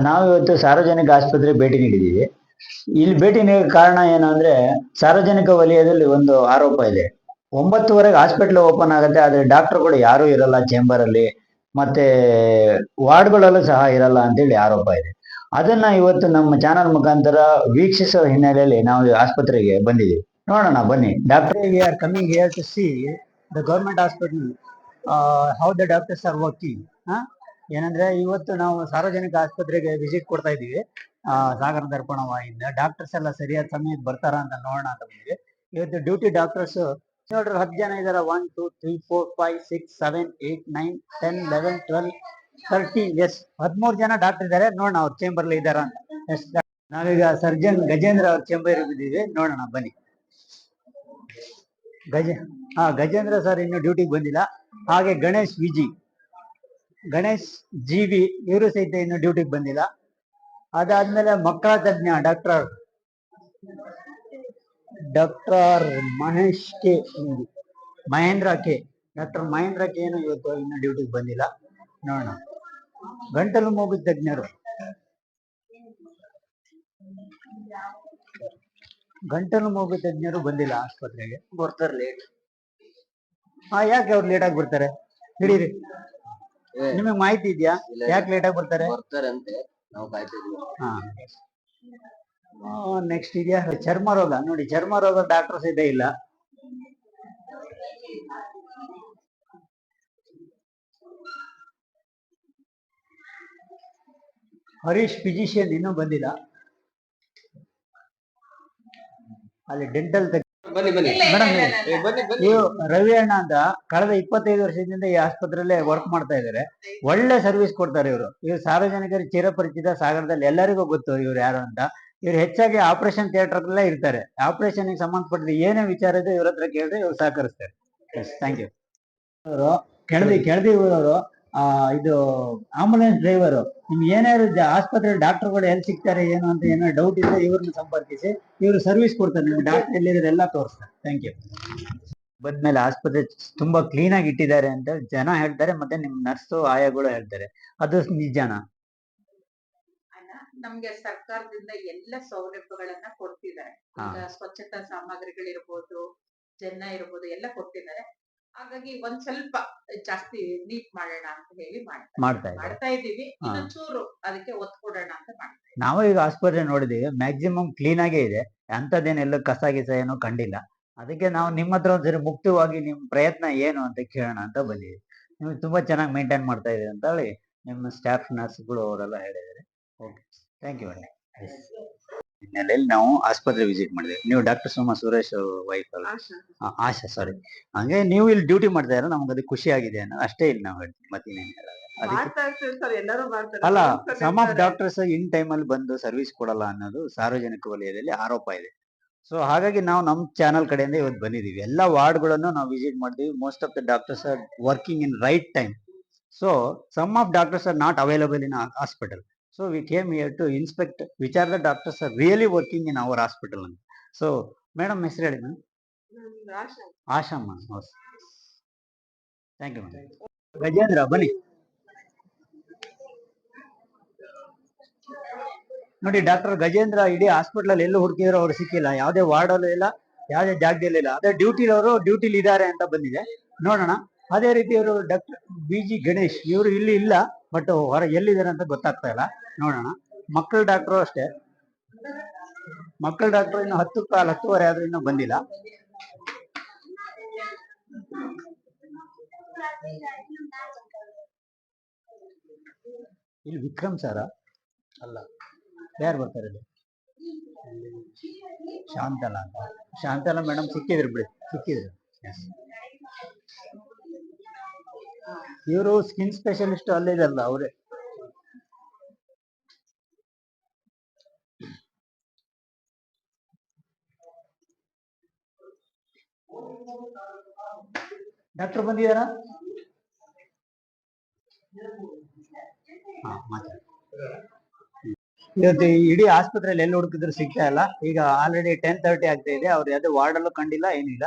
ನಾವಿವತ್ತು ಸಾರ್ವಜನಿಕ ಆಸ್ಪತ್ರೆಗೆ ಭೇಟಿ ನೀಡಿದ್ದೀವಿ. ಇಲ್ಲಿ ಭೇಟಿ ನೀಡೋಕೆ ಕಾರಣ ಏನು ಅಂದ್ರೆ, ಸಾರ್ವಜನಿಕ ವಲಯದಲ್ಲಿ ಒಂದು ಆರೋಪ ಇದೆ. 9:30ಗೆ ಹಾಸ್ಪಿಟಲ್ ಓಪನ್ ಆಗುತ್ತೆ, ಆದ್ರೆ ಡಾಕ್ಟರ್ಗಳು ಯಾರೂ ಇರಲ್ಲ ಚೇಂಬರ್ ಅಲ್ಲಿ, ಮತ್ತೆ ವಾರ್ಡ್ಗಳಲ್ಲೂ ಸಹ ಇರಲ್ಲ ಅಂತೇಳಿ ಆರೋಪ ಇದೆ. ಅದನ್ನ ಇವತ್ತು ನಮ್ಮ ಚಾನಲ್ ಮುಖಾಂತರ ವೀಕ್ಷಿಸೋ ಹಿನ್ನೆಲೆಯಲ್ಲಿ ನಾವು ಈ ಆಸ್ಪತ್ರೆಗೆ ಬಂದಿದ್ದೀವಿ. ನೋಡೋಣ ಬನ್ನಿ. Doctor we are coming here to see the government hospital, how the doctors are working. ಏನಂದ್ರೆ ಇವತ್ತು ನಾವು ಸಾರ್ವಜನಿಕ ಆಸ್ಪತ್ರೆಗೆ ವಿಸಿಟ್ ಕೊಡ್ತಾ ಇದ್ದೀವಿ. ಸಾಗರ ದರ್ಪಣ ವಾಹಿನಿಯಿಂದ ಡಾಕ್ಟರ್ಸ್ ಎಲ್ಲ ಸರಿಯಾದ ಸಮಯಕ್ಕೆ ಬರ್ತಾರ ಅಂತ ನೋಡೋಣ ಅಂತ ಬಂದಿವಿ. ಇವತ್ತು ಡ್ಯೂಟಿ ಡಾಕ್ಟರ್ಸ್ ನೋಡ್ರಿ 10 ಜನ ಇದಾರೆ. 1 2 3 4 5 6 7 8 9 10 11 12 13, ಎಸ್ 13 ಜನ ಡಾಕ್ಟರ್ ಇದ್ದಾರೆ. ನೋಡೋಣ ಅವ್ರ ಚೇಂಬರ್ ಇದ್ದಾರ ಅಂತ. ಎಸ್, ನಾವೀಗ ಸರ್ಜನ್ ಗಜೇಂದ್ರ ಅವ್ರ ಚೇಂಬರ್ ಇದ್ದೀವಿ, ನೋಡೋಣ ಬನ್ನಿ. ಗಜೇಂದ್ರ ಸರ್ ಇನ್ನು ಡ್ಯೂಟಿಗೆ ಬಂದಿಲ್ಲ. ಹಾಗೆ ಗಣೇಶ್ ಜಿ.ವಿ ಇವರು ಸಹಿತ ಇನ್ನು ಡ್ಯೂಟಿಗೆ ಬಂದಿಲ್ಲ. ಅದಾದ್ಮೇಲೆ ಮಕ್ಕಳ ತಜ್ಞ ಡಾಕ್ಟರ್ ಮಹೇಂದ್ರ ಕೆ ಏನು ಇವತ್ತು ಇನ್ನು ಡ್ಯೂಟಿಗೆ ಬಂದಿಲ್ಲ. ನೋಡೋಣ. ಗಂಟಲು ಮೂಗು ತಜ್ಞರು ಬಂದಿಲ್ಲ ಆಸ್ಪತ್ರೆಗೆ, ಬರ್ತಾರೆ ಲೇಟ್. ಯಾಕೆ ಅವ್ರು ಲೇಟ್ ಆಗಿ ಬರ್ತಾರೆ? ಹಿಡೀರಿ, ನಿಮಗೆ ಮಾಹಿತಿ ಇದೆಯಾ ಯಾಕೆ ಲೇಟ್ ಆಗಿ ಬರ್ತಾರೆ ಅಂತೆ? ನಾವು ಕಾಯ್ತಿದ್ವಿ. ನೆಕ್ಸ್ಟ್ ಇದೆಯಾ ಚರ್ಮ ರೋಗ. ನೋಡಿ, ಚರ್ಮ ರೋಗ ಡಾಕ್ಟರ್ಸ್ ಇದೆ ಇಲ್ಲ. ಹರೀಶ್ ಫಿಸಿಷಿಯನ್ ಇನ್ನೂ ಬಂದಿಲ್ಲ. ಅಲ್ಲಿ ಡೆಂಟಲ್ ಮೇಡಮ್, ನೀವು ರವಿ ಅಣ್ಣ ಅಂತ ಕಳೆದ 25 ವರ್ಷದಿಂದ ಈ ಆಸ್ಪತ್ರೆಯಲ್ಲೇ ವರ್ಕ್ ಮಾಡ್ತಾ ಇದ್ದಾರೆ. ಒಳ್ಳೆ ಸರ್ವಿಸ್ ಕೊಡ್ತಾರೆ ಇವರು ಸಾರ್ವಜನಿಕರಿಗೆ ಚಿರಪರಿಚಿತ. ಸಾಗರದಲ್ಲಿ ಎಲ್ಲರಿಗೂ ಗೊತ್ತು ಇವ್ರು ಯಾರು ಅಂತ. ಇವ್ರು ಹೆಚ್ಚಾಗಿ ಆಪರೇಷನ್ ಥಿಯೇಟರ್ ಅಲ್ಲೇ ಇರ್ತಾರೆ. ಆಪರೇಷನ್ ಸಂಬಂಧಪಟ್ಟ ಏನೇ ವಿಚಾರ ಇದೆ ಇವ್ರ ಹತ್ರ ಕೇಳಿದ್ರೆ ಇವ್ರು ಸಹಕರಿಸ್ತಾರೆ. Thank you. ಅವರು ಕೆಳದಿ ಊರವರು, ಇದು ಆಂಬುಲೆನ್ಸ್ ಡ್ರೈವರು. ನಿಮ್ಗೆ ಏನಾದ್ರು ಆಸ್ಪತ್ರೆ ಡಾಕ್ಟರ್ಗಳು ಎಲ್ಲಿ ಸಿಗ್ತಾರೆ ಏನು ಅಂತ ಏನೋ ಡೌಟ್ ಇದ್ರೆ ಇವ್ರನ್ನ ಸಂಪರ್ಕಿಸಿ. ಇವರು ಸರ್ವಿಸ್ ಕೊಡ್ತಾರೆ. ನಿಮ್ಗೆ ಡಾಕ್ಟರ್ ಎಲ್ಲಿದ್ದಾರೆ ಎಲ್ಲ ತೋರಿಸ್ತಾರೆ. Thank you. ಬಂದ್ಮೇಲೆ ಆಸ್ಪತ್ರೆ ತುಂಬಾ ಕ್ಲೀನ್ ಆಗಿ ಇಟ್ಟಿದ್ದಾರೆ ಅಂತ ಜನ ಹೇಳ್ತಾರೆ, ಮತ್ತೆ ನಿಮ್ ನರ್ಸು ಆಯಾಗಳು ಹೇಳ್ತಾರೆ. ಅದು ನಿಜಾನಾ? ನಮ್ಗೆ ಸರ್ಕಾರದಿಂದ ಎಲ್ಲ ಸೌಲಭ್ಯಗಳನ್ನ ಕೊಡ್ತಿದ್ದಾರೆ. ಈಗ ಸ್ವಚ್ಛತಾ ಸಾಮಗ್ರಿಗಳಿರ್ಬೋದು, ಜನ ಇರ್ಬೋದು, ಎಲ್ಲ ಕೊಡ್ತಿದ್ದಾರೆ. ಹಾಗಾಗಿ ಒಂದ್ ಸ್ವಲ್ಪ ಜಾಸ್ತಿ ನೀಟ್ ಮಾಡೋಣ ಅಂತ ಹೇಳಿ ಮಾಡ್ತಾ ಇದೀವಿ. ಇನ್ನೊಂಚೂರು ಅದಕ್ಕೆ ಒತ್ತು ಕೊಡೋಣ ಅಂತ ಮಾಡ್ತಾ ಇದ್ದೀವಿ. ನಾವು ಈಗ ಆಸ್ಪತ್ರೆ ನೋಡಿದೀವಿ, ಮ್ಯಾಕ್ಸಿಮಮ್ ಕ್ಲೀನ್ ಆಗೇ ಇದೆ. ಅಂತದೇನೆಲ್ಲ ಕಸ ಗಿಸ ಏನೋ ಕಂಡಿಲ್ಲ. ಅದಕ್ಕೆ ನಾವು ನಿಮ್ಮ ಹತ್ರ ಒಂದ್ಸರಿ ಮುಕ್ತವಾಗಿ ನಿಮ್ ಪ್ರಯತ್ನ ಏನು ಅಂತ ಕೇಳೋಣ ಅಂತ ಬಂದಿದ್ದೀವಿ. ನೀವು ತುಂಬಾ ಚೆನ್ನಾಗಿ ಮೇಂಟೈನ್ ಮಾಡ್ತಾ ಇದ್ದೀರಿ ಅಂತ ಹೇಳಿ ನಿಮ್ಮ ಸ್ಟಾಫ್ ನರ್ಸ್ಗಳು ಅವರೆಲ್ಲ ಹೇಳಿದ್ದಾರೆ. Okay, thank you madam. ಹಿನ್ನೆಲೆಯಲ್ಲಿ ನಾವು ಆಸ್ಪತ್ರೆ ವಿಸಿಟ್ ಮಾಡಿದ್ವಿ. ನೀವು ಡಾಕ್ಟರ್ ಸುಮಾ ಸುರೇಶ್ ವೈಫ್ ಅಲ್ಲ? ಆಶಾ, ಸಾರಿ. ಹಂಗೆ ನೀವು ಇಲ್ಲಿ ಡ್ಯೂಟಿ ಮಾಡ್ತಾ ಇರೋ ನಮ್ಗೆ ಅದು ಖುಷಿ ಆಗಿದೆ ಅನ್ನೋ ಅಷ್ಟೇ. ಇಲ್ಲಿ ನಾವು ಮತ್ತಿನೇನು ಅಲ್ಲ, some of doctors in time ಅಲ್ಲಿ ಬಂದು ಸರ್ವಿಸ್ ಕೊಡಲ್ಲ ಅನ್ನೋದು ಸಾರ್ವಜನಿಕ ವಲಯದಲ್ಲಿ ಆರೋಪ ಇದೆ. ಸೊ ಹಾಗಾಗಿ ನಾವು ನಮ್ಮ ಚಾನಲ್ ಕಡೆಯಿಂದ ಇವತ್ತು ಬಂದಿದ್ದೀವಿ. ಎಲ್ಲ ವಾರ್ಡ್ಗಳನ್ನು ನಾವು ವಿಸಿಟ್ ಮಾಡಿದ್ವಿ. Most of the doctors are working in right time. So some of doctors are not available in hospital. So we came here to inspect which are the doctors are really working in our hospital. So madam, ಹೆಸರು ಹೇಳಿ ma'am. Asha ma'am. Thank you ma'am. Gajendra ಬನ್ನಿ. ನೋಡಿ, doctor Gajendra ಇಡೀ hospital ಅಲ್ಲಿ ಎಲ್ಲೂ ಹುಡುಕಿದ್ರು ಅವ್ರು ಸಿಕ್ಕಿಲ್ಲ. ಯಾವುದೇ ವಾರ್ಡ್ ಅಲ್ಲೂ ಇಲ್ಲ, ಯಾವುದೇ ಜಾಗದಲ್ಲಿ ಇಲ್ಲ. ಅದೇ ಡ್ಯೂಟಿಲಿ ಇದ್ದಾರೆ ಅಂತ ಬಂದಿದೆ. ನೋಡೋಣ. ಅದೇ ರೀತಿ ಇವರು ಡಾಕ್ಟರ್ ಬಿ.ಜಿ. ಗಣೇಶ್, ಇವರು ಇಲ್ಲಿ ಇಲ್ಲ, ಬಟ್ ಹೊರ ಎಲ್ಲಿದ್ದಾರೆ ಅಂತ ಗೊತ್ತಾಗ್ತಾ ಇಲ್ಲ. ನೋಡೋಣ. ಮಕ್ಕಳ ಡಾಕ್ಟರ್ ಅಷ್ಟೇ. ಮಕ್ಕಳ ಡಾಕ್ಟರ್ ಇನ್ನು 10:15 ಆದ್ರೂ ಇನ್ನೂ ಬಂದಿಲ್ಲ. ಇಲ್ಲಿ ವಿಕ್ರಮ್ ಸರ ಅಲ್ಲ, ಯಾರು ಬರ್ತಾರೆ? ಶಾಂತಲಾ ಮೇಡಮ್ ಸಿಕ್ಕಿದ್ರು ಬಿಡಿ, ಸಿಕ್ಕಿದ್ರು. ಇವರು ಸ್ಕಿನ್ ಸ್ಪೆಷಲಿಸ್ಟ್ ಅಲ್ಲಿದಲ್ಲ, ಅವರೇ. ಡಾಕ್ಟರ್ ಬಂದಿದ್ದಾರಾ? ಇವತ್ತು ಇಡೀ ಆಸ್ಪತ್ರೆಯಲ್ಲಿ ಎಲ್ಲಿ ಹುಡುಕಿದ್ರು ಸಿಗ್ತಾ ಇಲ್ಲ. ಈಗ ಆಲ್ರೆಡಿ 10:30 ಆಗ್ತಾ ಇದೆ. ಅವ್ರು ಯಾವುದೇ ವಾರ್ಡ್ ಅಲ್ಲೂ ಕಂಡಿಲ್ಲ, ಏನಿಲ್ಲ.